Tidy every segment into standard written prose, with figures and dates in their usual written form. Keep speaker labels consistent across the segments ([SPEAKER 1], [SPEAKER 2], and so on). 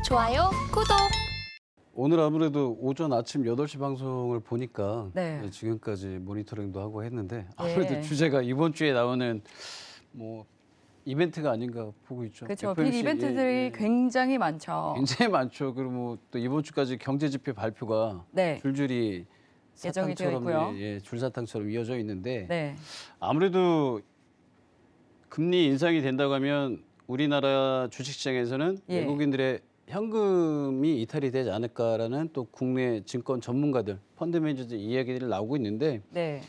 [SPEAKER 1] 좋아요, 구독.
[SPEAKER 2] 오늘 아무래도 오전 아침 8시 방송을 보니까
[SPEAKER 3] 네.
[SPEAKER 2] 지금까지 모니터링도 하고 했는데 아무래도
[SPEAKER 3] 예.
[SPEAKER 2] 주제가 이번 주에 나오는 뭐 이벤트가 아닌가 보고 있죠.
[SPEAKER 3] 그렇죠. 빅
[SPEAKER 2] FMC,
[SPEAKER 3] 이벤트들이 굉장히 많죠.
[SPEAKER 2] 굉장히 많죠. 그리고 뭐 또 이번 주까지 경제 지표 발표가
[SPEAKER 3] 네.
[SPEAKER 2] 줄줄이
[SPEAKER 3] 예정이 되어
[SPEAKER 2] 사탕처럼
[SPEAKER 3] 있고요.
[SPEAKER 2] 줄사탕처럼 이어져 있는데
[SPEAKER 3] 네.
[SPEAKER 2] 아무래도 금리 인상이 된다고 하면 우리나라 주식시장에서는
[SPEAKER 3] 예.
[SPEAKER 2] 외국인들의 현금이 이탈이 되지 않을까라는 또 국내 증권 전문가들, 펀드 매니저들 이야기들이 나오고 있는데
[SPEAKER 3] 네.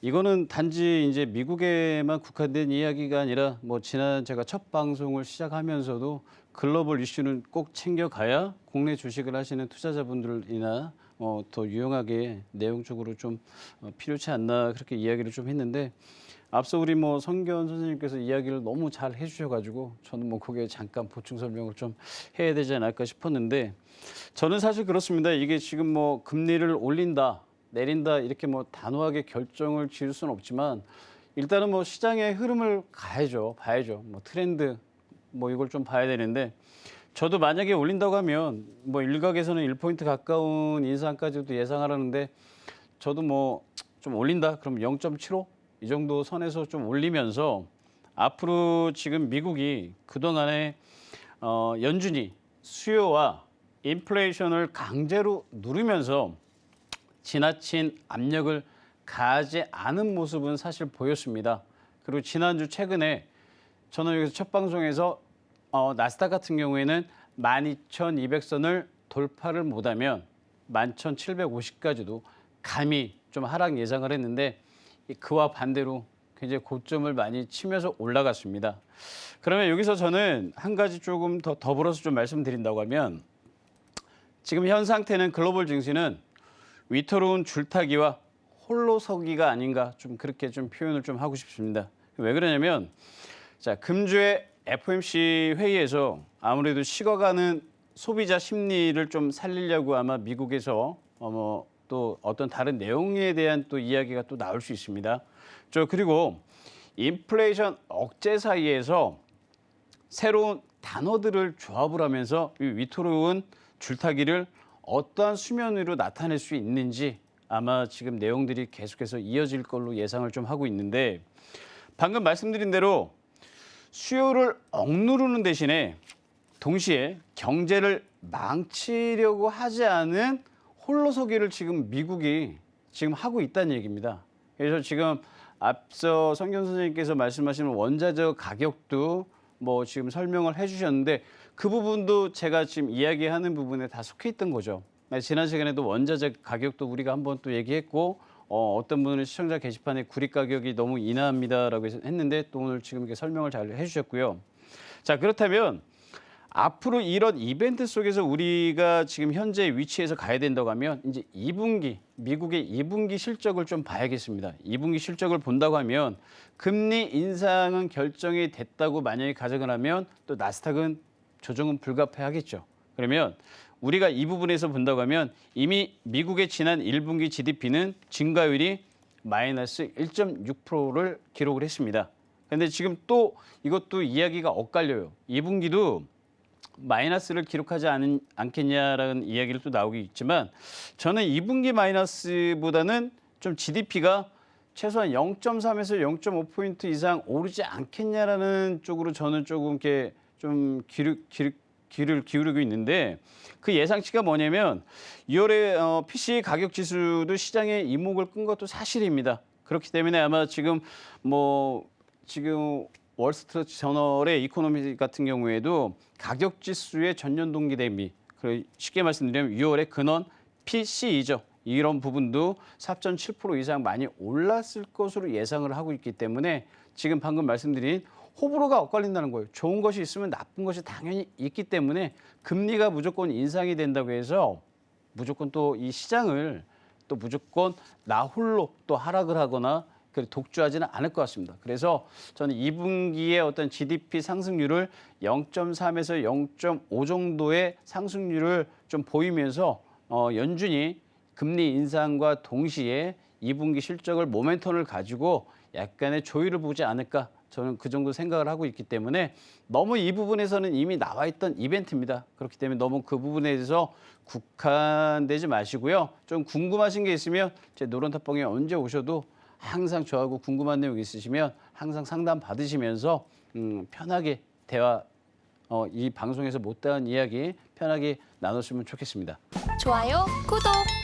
[SPEAKER 2] 이거는 단지 이제 미국에만 국한된 이야기가 아니라 뭐 지난 제가 첫 방송을 시작하면서도 글로벌 이슈는 꼭 챙겨가야 국내 주식을 하시는 투자자분들이나 더 유용하게 내용적으로 좀 필요치 않나 그렇게 이야기를 좀 했는데 앞서 우리 뭐 성견 선생님께서 이야기를 너무 잘 해주셔가지고 저는 뭐 거기에 잠깐 보충 설명을 좀 해야 되지 않을까 싶었는데 저는 사실 그렇습니다. 이게 지금 뭐 금리를 올린다, 내린다 이렇게 뭐 단호하게 결정을 지을 수는 없지만 일단은 뭐 시장의 흐름을 봐야죠. 뭐 트렌드 뭐 이걸 좀 봐야 되는데 저도 만약에 올린다고 하면 뭐 일각에서는 1포인트 가까운 인상까지도 예상하라는데 저도 뭐 좀 올린다 그럼 0.75 이 정도 선에서 좀 올리면서 앞으로 지금 미국이 그동안에 연준이 수요와 인플레이션을 강제로 누르면서 지나친 압력을 가하지 않은 모습은 사실 보였습니다. 그리고 지난주 최근에 저는 여기서 첫 방송에서 나스닥 같은 경우에는 12,200선을 돌파를 못하면 11,750까지도 감히 좀 하락 예상을 했는데 그와 반대로 굉장히 고점을 많이 치면서 올라갔습니다. 그러면 여기서 저는 한 가지 조금 더 더불어서 좀 말씀드린다고 하면 지금 현 상태는 글로벌 증시는 위태로운 줄타기와 홀로서기가 아닌가 좀 그렇게 좀 표현을 좀 하고 싶습니다. 왜 그러냐면 자 금주의 FOMC 회의에서 아무래도 식어가는 소비자 심리를 좀 살리려고 아마 미국에서 또 어떤 다른 내용에 대한 또 이야기가 또 나올 수 있습니다. 그리고 인플레이션 억제 사이에서 새로운 단어들을 조합을 하면서 이 위태로운 줄타기를 어떠한 수면 위로 나타낼 수 있는지 아마 지금 내용들이 계속해서 이어질 걸로 예상을 좀 하고 있는데 방금 말씀드린 대로 수요를 억누르는 대신에 동시에 경제를 망치려고 하지 않은 홀로서기를 지금 미국이 지금 하고 있다는 얘기입니다. 그래서 지금 앞서 성견 선생님께서 말씀하시는 원자재 가격도 뭐 지금 설명을 해주셨는데 그 부분도 제가 지금 이야기하는 부분에 다 속해 있던 거죠. 지난 시간에도 원자재 가격도 우리가 한번 또 얘기했고 어떤 분은 시청자 게시판에 구리 가격이 너무 인하합니다라고 했는데 또 오늘 지금 이렇게 설명을 잘 해주셨고요. 자 그렇다면 앞으로 이런 이벤트 속에서 우리가 지금 현재 위치에서 가야 된다고 하면 이제 2분기, 미국의 2분기 실적을 좀 봐야겠습니다. 2분기 실적을 본다고 하면 금리 인상은 결정이 됐다고 만약에 가정을 하면 또 나스닥은 조정은 불가피하겠죠. 그러면 우리가 이 부분에서 본다고 하면 이미 미국의 지난 1분기 GDP는 증가율이 마이너스 1.6%를 기록을 했습니다. 그런데 지금 또 이것도 이야기가 엇갈려요. 2분기도 마이너스를 기록하지 않겠냐라는 이야기를 또 나오고 있지만 저는 2분기 마이너스보다는 좀 GDP가 최소한 0.3에서 0.5포인트 이상 오르지 않겠냐라는 쪽으로 저는 조금 이렇게 좀 귀를 기울이고 있는데 그 예상치가 뭐냐면 6월에 PC 가격 지수도 시장에 이목을 끈 것도 사실입니다. 그렇기 때문에 아마 지금 월스트리트 저널의 이코노미 같은 경우에도 가격 지수의 전년 동기 대비 쉽게 말씀드리면 6월의 근원 PCE죠. 이런 부분도 4.7% 이상 많이 올랐을 것으로 예상을 하고 있기 때문에 지금 방금 말씀드린 호불호가 엇갈린다는 거예요. 좋은 것이 있으면 나쁜 것이 당연히 있기 때문에 금리가 무조건 인상이 된다고 해서 무조건 또 이 시장을 또 무조건 나 홀로 또 하락을 하거나 독주하지는 않을 것 같습니다. 그래서 저는 2분기의 어떤 GDP 상승률을 0.3에서 0.5 정도의 상승률을 좀 보이면서 연준이 금리 인상과 동시에 2분기 실적을 모멘텀을 가지고 약간의 조율을 보지 않을까 저는 그 정도 생각을 하고 있기 때문에 너무 이 부분에서는 이미 나와 있던 이벤트입니다. 그렇기 때문에 너무 그 부분에 대해서 국한되지 마시고요. 좀 궁금하신 게 있으면 제 노론탑방에 언제 오셔도 항상 저하고 궁금한 내용 있으시면 항상 상담 받으시면서 편하게 대화 이 방송에서 못다한 이야기 편하게 나눴으면 좋겠습니다.
[SPEAKER 1] 좋아요, 구독!